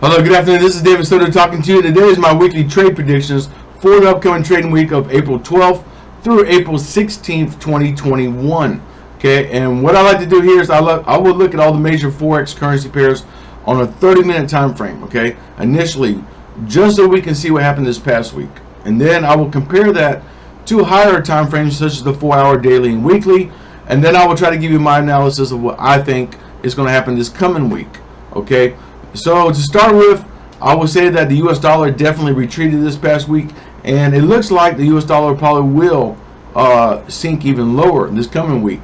Hello, good afternoon. This is David Soto talking to you. Today is my weekly trade predictions for the upcoming trading week of April 12th through April 16th, 2021. Okay, and what I like to do here is I will look at all the major Forex currency pairs on a 30-minute time frame, okay, initially, just so we can see what happened this past week. And then I will compare that to higher time frames such as the 4-hour daily and weekly, and then I will try to give you my analysis of what I think is going to happen this coming week, okay? So to start with, I would say that the U.S. dollar definitely retreated this past week, and it looks like the U.S. dollar probably will sink even lower this coming week.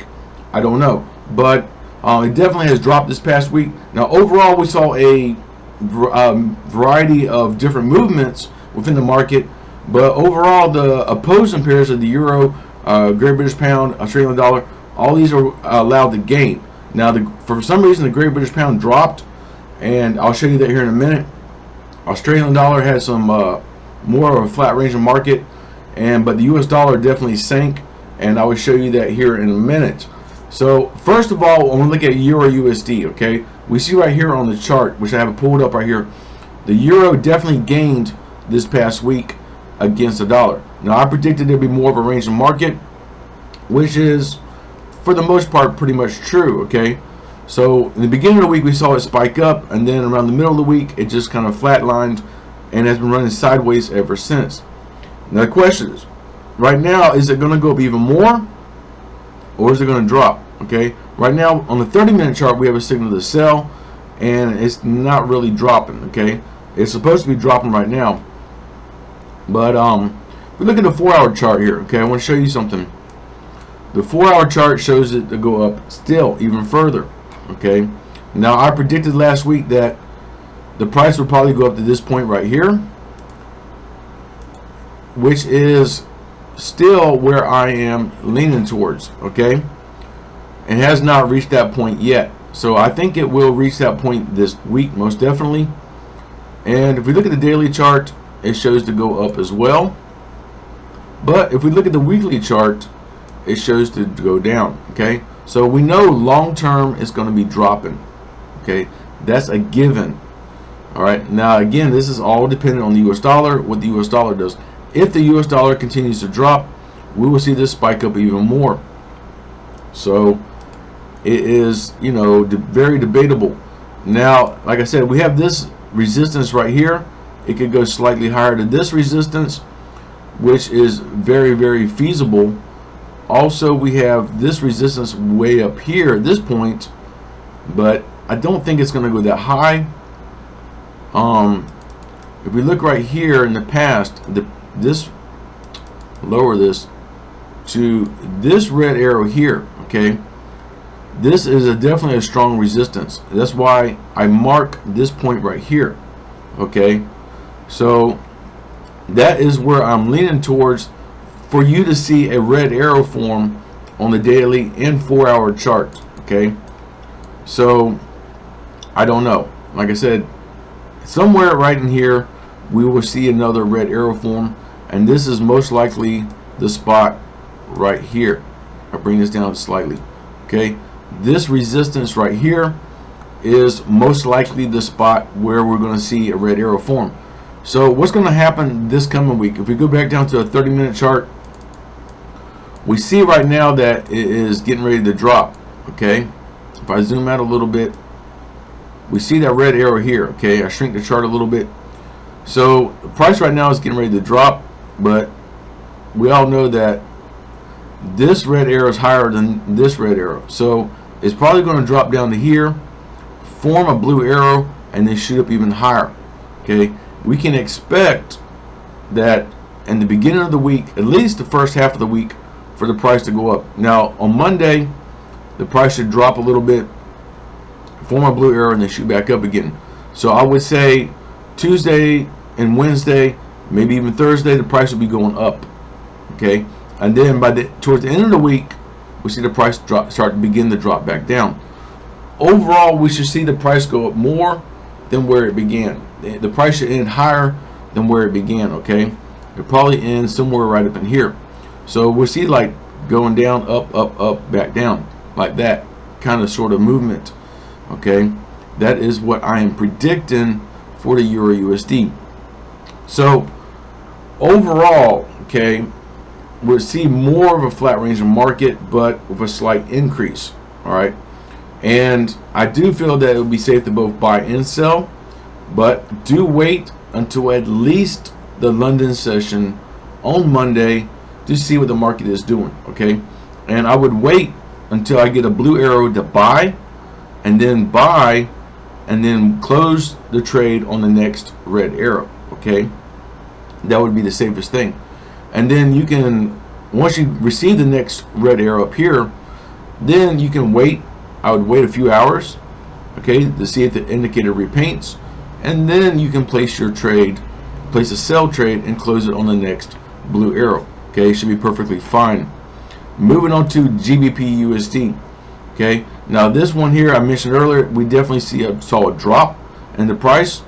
I don't know, but it definitely has dropped this past week. Now, overall, we saw a variety of different movements within the market, but overall, the opposing pairs of the euro, Great British pound, Australian dollar, all these are allowed to gain. Now, for some reason, the Great British pound dropped, and I'll show you that here in a minute. Australian dollar had some more of a flat range of market, but the U.S. dollar definitely sank, and I will show you that here in a minute. So first of all, I want to look at Euro USD. Okay, we see right here on the chart, which I have pulled up right here, the euro definitely gained this past week against the dollar. Now, I predicted there'd be more of a range of market, which is for the most part pretty much true. Okay. So in the beginning of the week, we saw it spike up, and then around the middle of the week, it just kind of flatlined and has been running sideways ever since. Now the question is, right now, is it going to go up even more, or is it going to drop? Okay, right now on the 30-minute chart, we have a signal to sell, and it's not really dropping. Okay, it's supposed to be dropping right now, but if we look at the 4-hour chart here. Okay, I want to show you something. The 4-hour chart shows it to go up still even further. Okay, now I predicted last week that the price would probably go up to this point right here, which is still where I am leaning towards. Okay, it has not reached that point yet, so I think it will reach that point this week most definitely. And if we look at the daily chart, it shows to go up as well, but if we look at the weekly chart, it shows to go down. Okay, so we know long term it's going to be dropping. Okay, that's a given. All right, now again, this is all dependent on the US dollar, what the US dollar does. If the US dollar continues to drop, we will see this spike up even more. So it is, very debatable. Now, like I said, we have this resistance right here. It could go slightly higher to this resistance, which is very, very feasible. Also, we have this resistance way up here at this point, but I don't think it's going to go that high. If we look right here in the past, lower this to this red arrow here. Okay, this is definitely a strong resistance. That's why I mark this point right here. Okay, so that is where I'm leaning towards, for you to see a red arrow form on the daily and 4-hour chart. Okay, so I don't know. Like I said, somewhere right in here we will see another red arrow form, and this is most likely the spot right here. I'll bring this down slightly. Okay, this resistance right here is most likely the spot where we're going to see a red arrow form. So what's going to happen this coming week? If we go back down to a 30-minute chart, we see right now that it is getting ready to drop. Okay, if I zoom out a little bit, we see that red arrow here. Okay, I shrink the chart a little bit. So the price right now is getting ready to drop, but we all know that this red arrow is higher than this red arrow. So it's probably going to drop down to here, form a blue arrow, and then shoot up even higher. Okay, we can expect that in the beginning of the week, at least the first half of the week, for the price to go up. Now on Monday, the price should drop a little bit, form a blue arrow, and then shoot back up again. So I would say Tuesday and Wednesday, maybe even Thursday, the price will be going up. Okay, and then towards the end of the week, we see the price start to begin to drop back down. Overall, we should see the price go up more than where it began. The price should end higher than where it began. Okay, it probably ends somewhere right up in here. So we'll see like going down, up, up, up, back down, like that kind of sort of movement. Okay, that is what I am predicting for the Euro USD. So overall, okay, we'll see more of a flat range of market, but with a slight increase. All right, and I do feel that it would be safe to both buy and sell, but do wait until at least the London session on Monday to see what the market is doing. Okay, and I would wait until I get a blue arrow to buy, and then buy, and then close the trade on the next red arrow. Okay, that would be the safest thing. And then you can, once you receive the next red arrow up here, then you can wait. I would wait a few hours, okay, to see if the indicator repaints, and then you can place your trade, place a sell trade, and close it on the next blue arrow. Okay, should be perfectly fine. Moving on to GBP USD. Okay, now this one here I mentioned earlier, we definitely saw a drop in the price,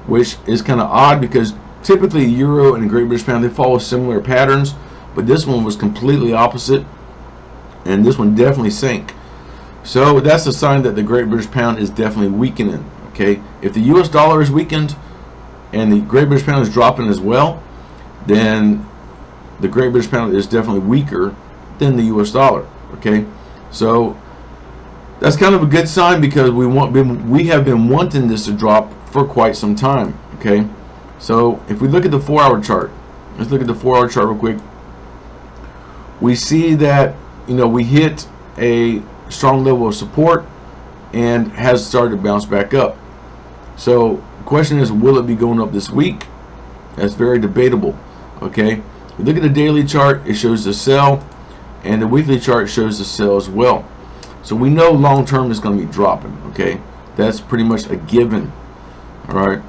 which is kind of odd because typically Euro and Great British Pound, they follow similar patterns, but this one was completely opposite, and this one definitely sank. So that's a sign that the Great British Pound is definitely weakening. Okay, if the US dollar is weakened and the Great British Pound is dropping as well, then the Great British Pound is definitely weaker than the US dollar. Okay, so that's kind of a good sign because we have been wanting this to drop for quite some time. Okay, so if we look at the 4-hour chart, let's look at the 4-hour chart real quick. We see that, you know, we hit a strong level of support and has started to bounce back up. So the question is, will it be going up this week? That's very debatable. Okay, we look at the daily chart, it shows the sell, and the weekly chart shows the sell as well. So we know long term is going to be dropping. Okay, that's pretty much a given. All right,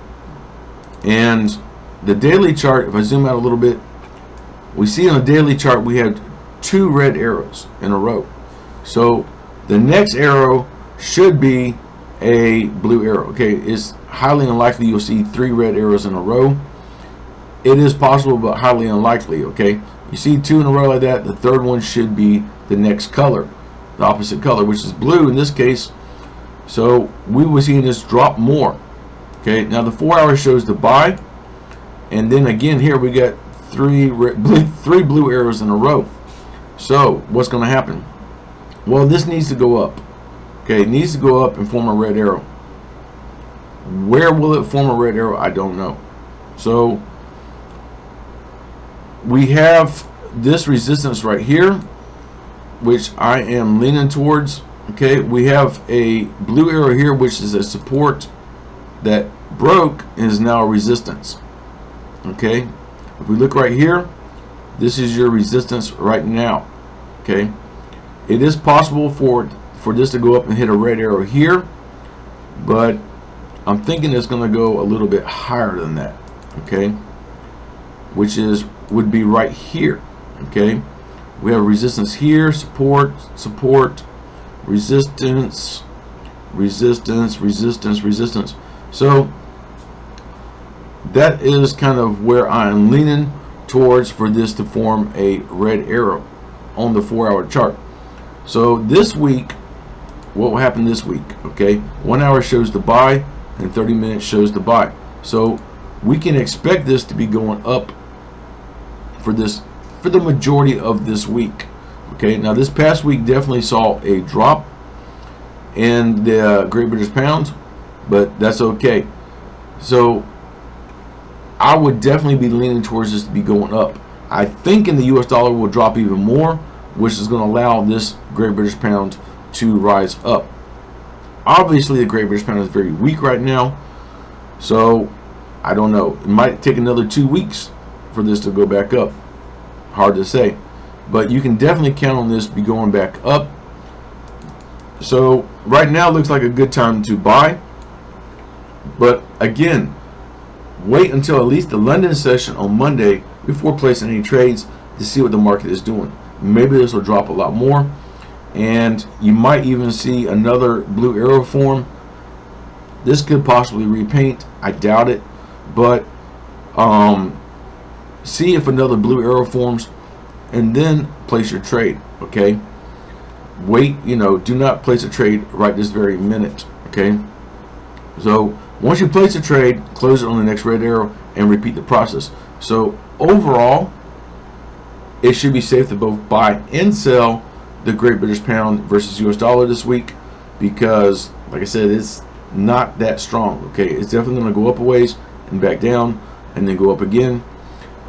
and the daily chart, if I zoom out a little bit, we see on the daily chart we have 2 red arrows in a row. So the next arrow should be a blue arrow. Okay, it's highly unlikely you'll see 3 red arrows in a row. It is possible, but highly unlikely. Okay, you see 2 in a row like that, the third one should be the next color, the opposite color, which is blue in this case. So we will see this drop more. Okay, now the 4-hour shows the buy, and then again here we got 3 blue arrows in a row. So what's going to happen? Well, this needs to go up. Okay, it needs to go up and form a red arrow. Where will it form a red arrow? I don't know. So we have this resistance right here, which I am leaning towards. Okay, we have a blue arrow here, which is a support that broke and is now a resistance. Okay, if we look right here, this is your resistance right now. Okay, it is possible for this to go up and hit a red arrow here, but I'm thinking it's going to go a little bit higher than that. Okay, which would be right here. Okay, we have resistance here, support, resistance, resistance. So that is kind of where I'm leaning towards for this to form a red arrow on the 4-hour chart. So this week, what will happen this week? Okay, 1 hour shows the buy and 30 minutes shows the buy. So we can expect this to be going up for the majority of this week. Okay, now this past week definitely saw a drop in the Great British Pound, but that's okay. So I would definitely be leaning towards this to be going up. I think in the US dollar will drop even more, which is going to allow this Great British Pound to rise up. Obviously the Great British Pound is very weak right now, so I don't know, it might take another 2 weeks for this to go back up. Hard to say, but you can definitely count on this be going back up. So right now looks like a good time to buy, but again, wait until at least the London session on Monday before placing any trades to see what the market is doing. Maybe this will drop a lot more, and you might even see another blue arrow form. This could possibly repaint. I doubt it, but see if another blue arrow forms and then place your trade. Okay, wait, do not place a trade right this very minute. Okay, so Once you place a trade, close it on the next red arrow and repeat the process. So overall, it should be safe to both buy and sell the Great British Pound versus US dollar this week, because like I said, it's not that strong. Okay, it's definitely going to go up a ways and back down and then go up again.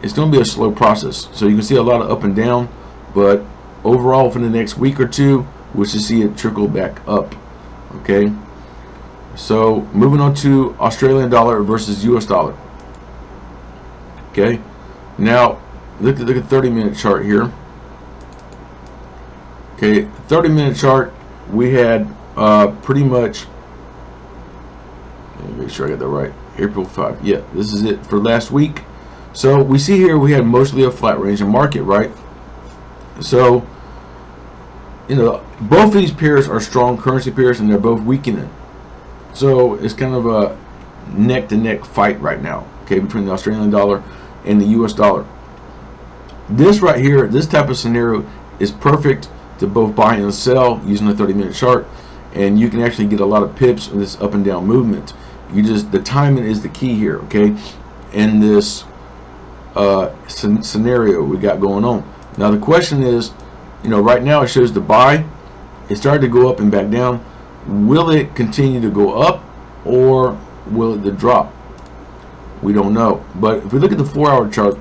It's going to be a slow process, so you can see a lot of up and down, but overall for the next week or two we should see it trickle back up. Okay, so moving on to Australian dollar versus US dollar. Okay, now look at 30-minute chart here. Okay, 30-minute chart, we had pretty much, let me make sure I got that right, April 5. Yeah, this is it for last week. So we see here we had mostly a flat range in market, right? So, you know, both of these pairs are strong currency pairs and they're both weakening. So it's kind of a neck-to-neck fight right now, okay, between the Australian dollar and the US dollar. This right here, this type of scenario is perfect to both buy and sell using the 30-minute chart, and you can actually get a lot of pips in this up and down movement. You just, the timing is the key here, okay, in this scenario we got going on. Now the question is, you know, right now it shows the buy. It started to go up and back down. Will it continue to go up or will it drop? We don't know. But if we look at the 4-hour chart,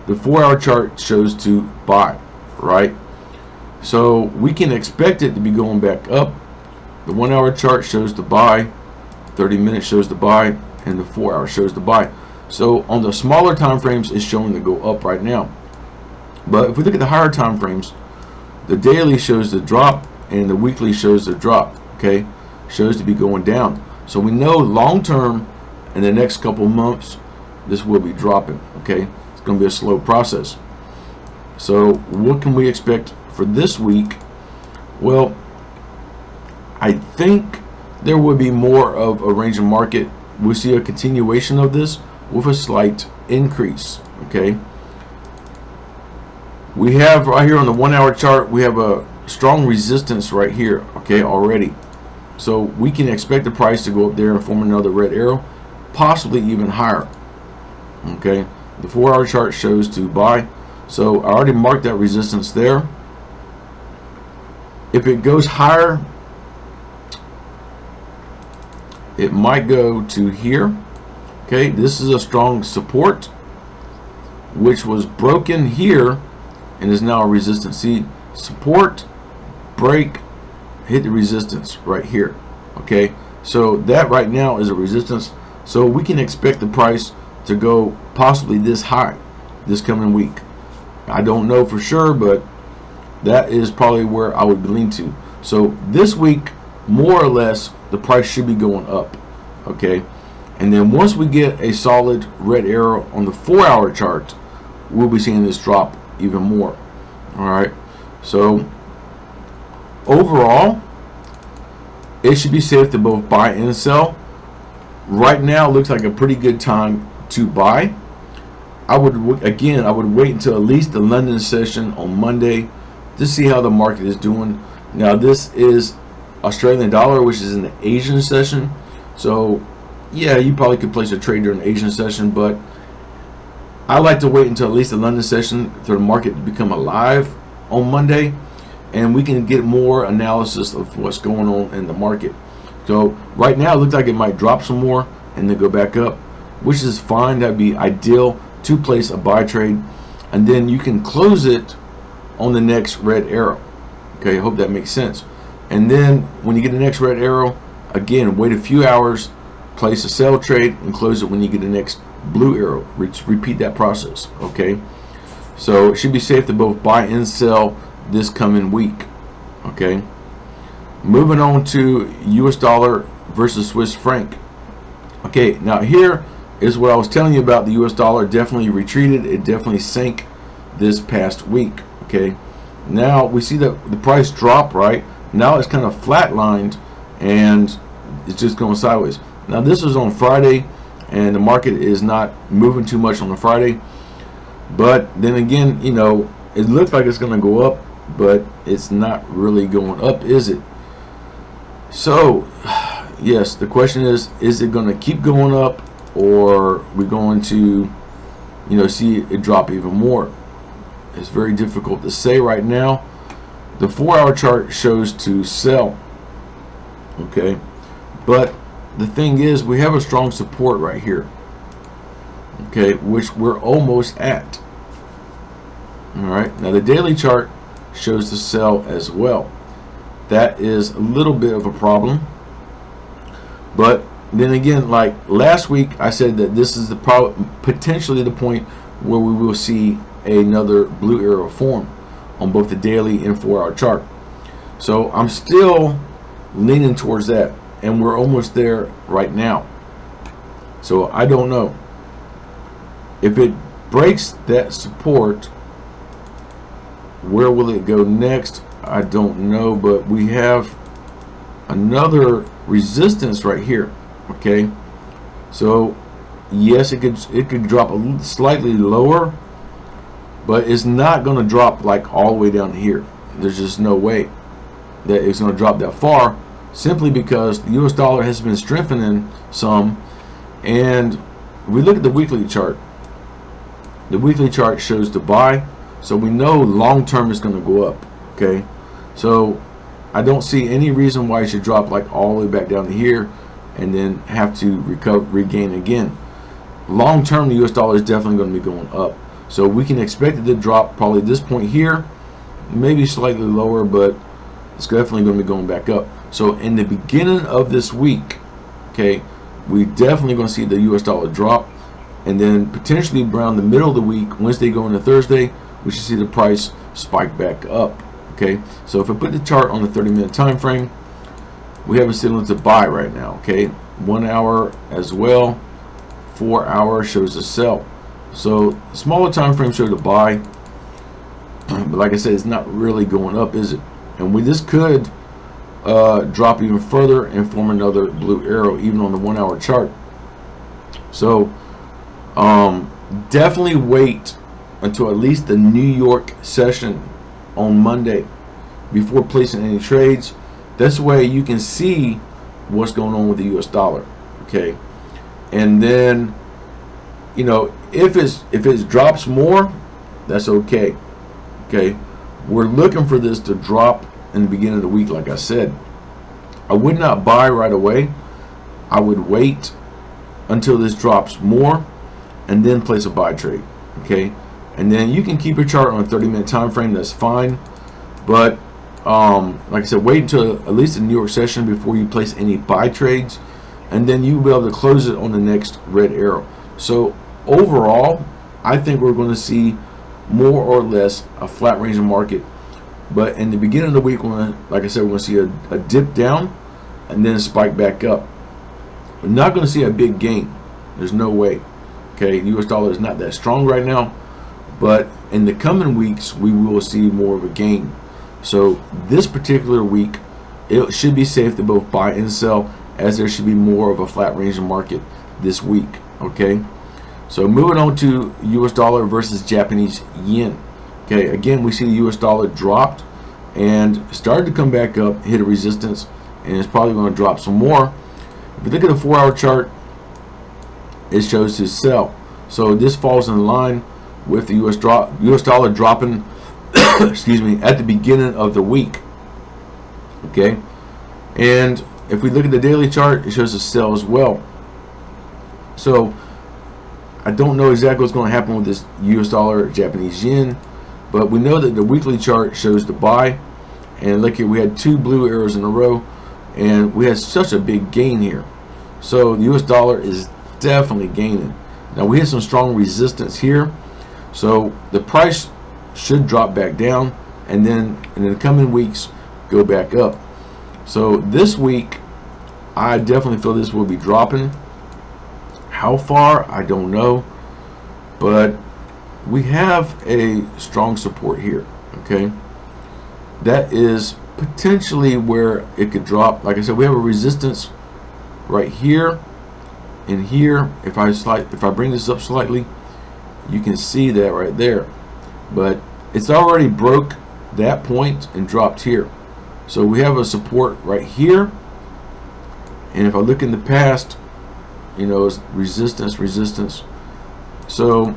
the 4-hour chart shows to buy, right? So we can expect it to be going back up. The 1-hour chart shows the buy, 30 minutes shows the buy, and the 4-hour shows the buy. So on the smaller time frames, it's showing to go up right now. But if we look at the higher time frames, the daily shows the drop and the weekly shows the drop. Okay, shows to be going down. So we know long term, in the next couple months, this will be dropping. Okay, it's going to be a slow process. So what can we expect for this week? Well, I think there will be more of a range of market. We see a continuation of this with a slight increase. Okay, we have right here on the 1-hour chart, we have a strong resistance right here, okay, already. So we can expect the price to go up there and form another red arrow, possibly even higher. Okay, the 4-hour chart shows to buy, so I already marked that resistance there. If it goes higher, it might go to here. Okay, this is a strong support which was broken here and is now a resistance. See, support, break, hit the resistance right here. Okay, so that right now is a resistance, so we can expect the price to go possibly this high this coming week. I don't know for sure, but that is probably where I would lean to. So this week, more or less, the price should be going up. Okay, and then once we get a solid red arrow on the 4-hour chart, we'll be seeing this drop even more. All right, so overall, it should be safe to both buy and sell. Right now looks like a pretty good time to buy. I would wait until at least the London session on Monday to see how the market is doing. Now this is Australian dollar, which is in the Asian session, so yeah, you probably could place a trade during the Asian session, but I like to wait until at least the London session for the market to become alive on Monday, and we can get more analysis of what's going on in the market. So right now it looks like it might drop some more and then go back up, which is fine. That'd be ideal to place a buy trade, and then you can close it on the next red arrow. Okay, I hope that makes sense. And then when you get the next red arrow, again, wait a few hours, place a sell trade, and close it when you get the next blue arrow. Repeat that process. Okay, so it should be safe to both buy and sell this coming week. Okay, moving on to US dollar versus Swiss franc. Okay, now here is what I was telling you about. The US dollar definitely retreated. It definitely sank this past week. Okay, now we see that the price drop. Right now it's kind of flatlined and it's just going sideways. Now this was on Friday, and the market is not moving too much on the Friday, but then again, you know, it looks like it's going to go up, but it's not really going up, is it? So yes, the question is it going to keep going up, or are we going to, see it drop even more? It's very difficult to say right now. The 4-hour chart shows to sell. Okay, but the thing is, we have a strong support right here. Okay, which we're almost at. All right, now the daily chart shows to sell as well. That is a little bit of a problem. But then again, like last week, I said that this is potentially the point where we will see another blue arrow form on both the daily and 4-hour chart. So I'm still leaning towards that, and we're almost there right now. So I don't know if it breaks that support. Where will it go next? I don't know, but we have another resistance right here. Okay, so yes, it could drop slightly lower, but it's not going to drop like all the way down here. There's just no way that it's going to drop that far, simply because the US dollar has been strengthening some. And if we look at the weekly chart, the weekly chart shows to buy, so we know long term is going to go up. Okay, so I don't see any reason why it should drop like all the way back down to here and then have to regain again. Long term, the US dollar is definitely going to be going up, so we can expect it to drop probably this point here, maybe slightly lower, but it's definitely going to be going back up. So in the beginning of this week, okay, we definitely going to see the US dollar drop, and then potentially around the middle of the week, Wednesday going to Thursday, we should see the price spike back up. Okay, so if I put the chart on the 30-minute time frame, we have a signal to buy right now. Okay, 1 hour as well, 4 hour shows a sell. So smaller time frame shows a buy, but like I said, it's not really going up, is it? And this could drop even further and form another blue arrow even on the 1 hour chart. So definitely wait until at least the New York session on Monday before placing any trades. This way you can see what's going on with the US dollar. Okay, and then if it drops more, that's okay. Okay, we're looking for this to drop in the beginning of the week. Like I said, I would not buy right away. I would wait until this drops more and then place a buy trade. Okay, and then you can keep your chart on a 30-minute time frame. That's fine, but like I said, wait until at least the New York session before you place any buy trades, and then you'll be able to close it on the next red arrow. So overall, I think we're going to see more or less a flat range of market. But in the beginning of the week, like I said, we're going to see a dip down and then spike back up. We're not going to see a big gain. There's no way. Okay, the US dollar is not that strong right now, but in the coming weeks we will see more of a gain. So this particular week, it should be safe to both buy and sell, as there should be more of a flat range of market this week. Okay, so moving on to US dollar versus Japanese yen. Okay, again, we see the US dollar dropped and started to come back up, hit a resistance, and it's probably going to drop some more. If you look at the 4-hour chart, it shows to sell. So this falls in line with the US dollar dropping excuse me, at the beginning of the week. Okay, and if we look at the daily chart, it shows a sell as well. So I don't know exactly what's going to happen with this US dollar Japanese yen, but we know that the weekly chart shows the buy. And look here, we had 2 blue arrows in a row, and we had such a big gain here. So the US dollar is definitely gaining. Now we had some strong resistance here, so the price should drop back down, and then in the coming weeks go back up. So this week I definitely feel this will be dropping. How far, I don't know, but we have a strong support here. Okay, that is potentially where it could drop. Like I said, we have a resistance right here and here. If I bring this up slightly, you can see that right there, but it's already broke that point and dropped here. So we have a support right here, And if I look in the past, you know, it's resistance, resistance. So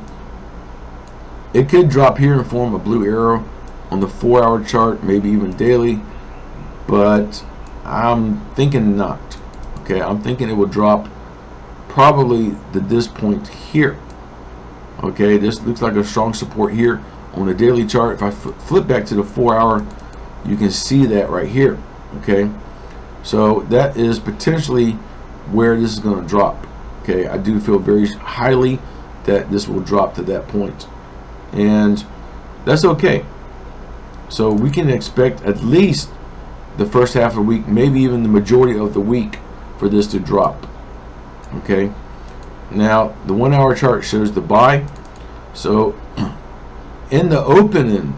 it could drop here and form a blue arrow on the 4-hour chart, maybe even daily, but I'm thinking not. Okay, I'm thinking it will drop probably to this point here. Okay, this looks like a strong support here on the daily chart. If I flip back to the 4-hour, you can see that right here. Okay, so that is potentially where this is going to drop. Okay, I do feel very highly that this will drop to that point, and that's okay. So we can expect at least the first half of the week, maybe even the majority of the week, for this to drop. Okay, now the 1-hour chart shows the buy. So in the opening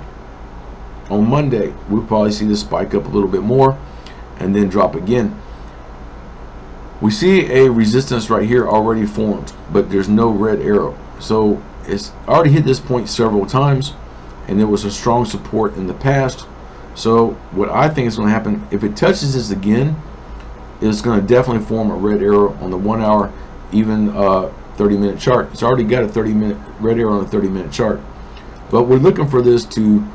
on Monday, we'll probably see this spike up a little bit more and then drop again. We see a resistance right here already formed, but there's no red arrow. So it's already hit this point several times, and there was a strong support in the past. So what I think is going to happen, if it touches this again, it's going to definitely form a red arrow on the 1-hour, even 30-minute chart. It's already got a 30-minute red arrow on a 30-minute chart, but we're looking for this to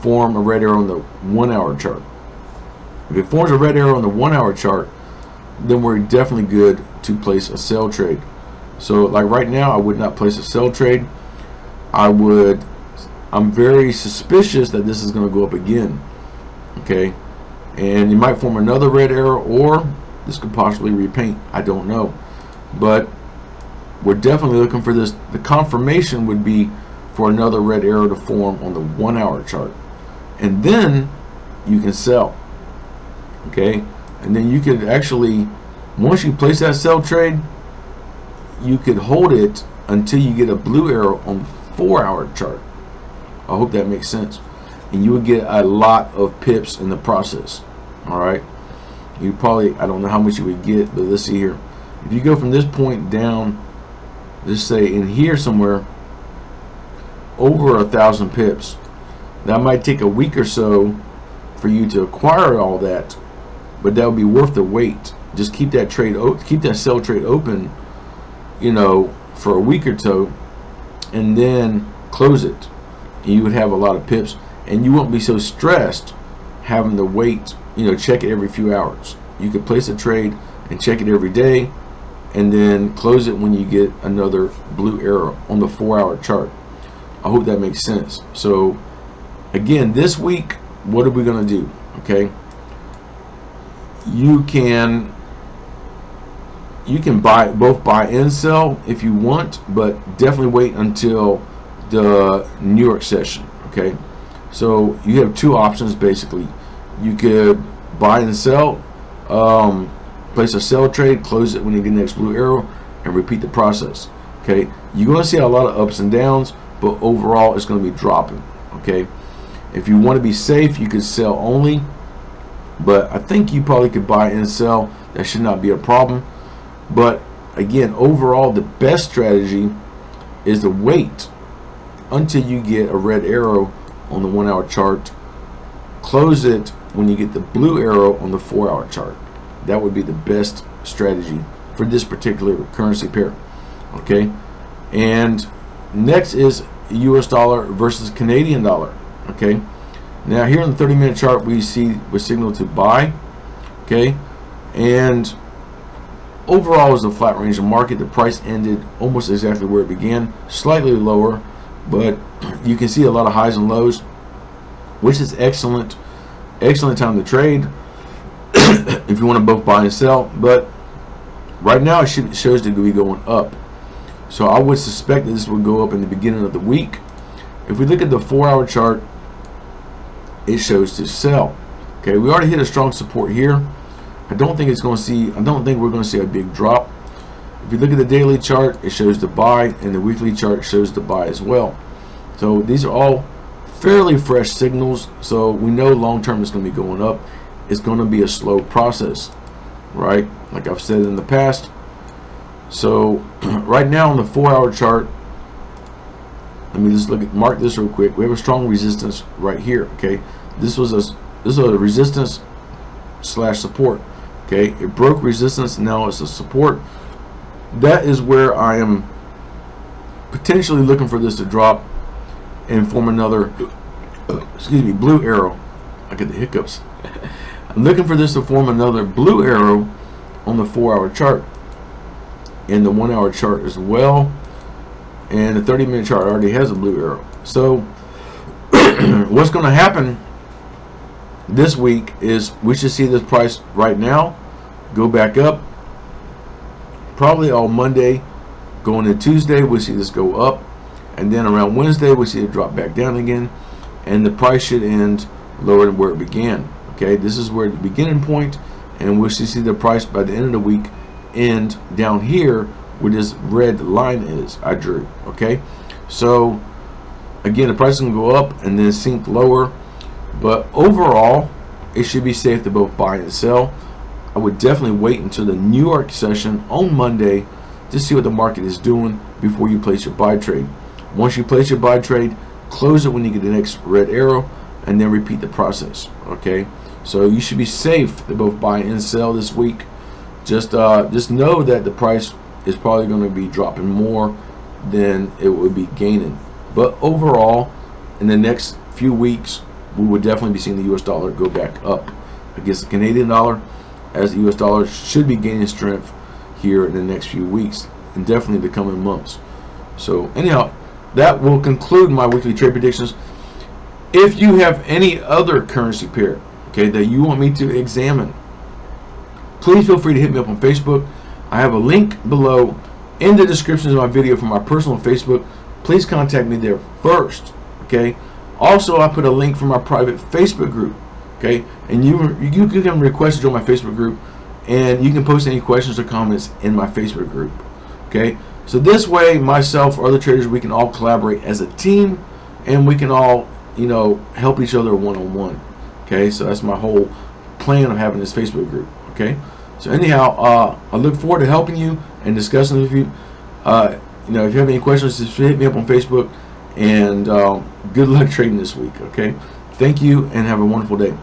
form a red arrow on the 1-hour chart. If it forms a red arrow on the 1-hour chart, then we're definitely good to place a sell trade. So like right now, I would not place a sell trade. I'm very suspicious that this is going to go up again. Okay, and you might form another red arrow, or this could possibly repaint. I don't know, but we're definitely looking for this. The confirmation would be for another red arrow to form on the 1-hour chart, and then you can sell. Okay, and then you could actually, once you place that sell trade, you could hold it until you get a blue arrow on the 4-hour chart. I hope that makes sense. And you would get a lot of pips in the process. All right, you probably, I don't know how much you would get, but let's see here. If you go from this point down, let's say in here somewhere, over 1,000 pips, that might take a week or so for you to acquire all that, but that would be worth the wait. Just keep that trade, keep that sell trade open, you know, for a week or so, and then close it. And you would have a lot of pips, and you won't be so stressed having to wait, you know, check it every few hours. You could place a trade and check it every day, and then close it when you get another blue arrow on the 4-hour chart. I hope that makes sense. So again, this week, what are we going to do? Okay, you can both buy and sell if you want, but definitely wait until the New York session. Okay, so you have two options basically. You could buy and sell, place a sell trade, close it when you get the next blue arrow, and repeat the process. Okay, you're going to see a lot of ups and downs, but overall it's going to be dropping. Okay, if you want to be safe, you could sell only, but I think you probably could buy and sell. That should not be a problem. But again, overall, the best strategy is to wait until you get a red arrow on the 1-hour chart, close it when you get the blue arrow on the 4-hour chart. That would be the best strategy for this particular currency pair. Okay, and next is US dollar versus Canadian dollar. Okay, now here on the 30-minute chart, we see we're signaled to buy. Okay, and overall is a flat range of market. The price ended almost exactly where it began, slightly lower, but you can see a lot of highs and lows, which is excellent time to trade if you want to both buy and sell. But right now it shows to be going up, so I would suspect that this will go up in the beginning of the week. If we look at the 4-hour chart, it shows to sell. Okay, we already hit a strong support here. I don't think we're going to see a big drop. If you look at the daily chart, it shows to buy, and the weekly chart shows to buy as well. So these are all fairly fresh signals, so we know long term is going to be going up. It's going to be a slow process, right? Like I've said in the past. So right now on the 4-hour chart, let me just mark this real quick. We have a strong resistance right here. Okay, this was a resistance / support. Okay, it broke resistance, now it's a support. That is where I am potentially looking for this to drop and form another, excuse me, blue arrow. I get the hiccups. I'm looking for this to form another blue arrow on the 4-hour chart and the 1-hour chart as well. And the 30-minute chart already has a blue arrow. So what's going to happen this week is we should see this price right now go back up. Probably on Monday going to Tuesday we'll see this go up, and then around Wednesday we'll see it drop back down again, and the price should end lower than where it began. Okay, this is where the beginning point, and we'll see the price by the end of the week end down here where this red line is I drew. Okay, so again the price is going to go up and then sink lower, but overall it should be safe to both buy and sell. I would definitely wait until the New York session on Monday to see what the market is doing before you place your buy trade. Once you place your buy trade, close it when you get the next red arrow, and then repeat the process. Okay, so you should be safe to both buy and sell this week. Just know that the price is probably going to be dropping more than it would be gaining, but overall in the next few weeks we would definitely be seeing the US dollar go back up against the Canadian dollar, as the US dollar should be gaining strength here in the next few weeks and definitely the coming months. So anyhow, that will conclude my weekly trade predictions. If you have any other currency pair, okay, that you want me to examine, please feel free to hit me up on Facebook. I have a link below in the description of my video for my personal Facebook. Please contact me there first. Okay, also I put a link for my private Facebook group. Okay, and you can request to join my Facebook group, and you can post any questions or comments in my Facebook group. Okay, so this way myself or other traders, we can all collaborate as a team, and we can all, you know, help each other one-on-one. Okay, so that's my whole plan of having this Facebook group. Okay, so anyhow, I look forward to helping you and discussing with you. You know, if you have any questions, just hit me up on Facebook, and good luck trading this week. Okay, thank you and have a wonderful day.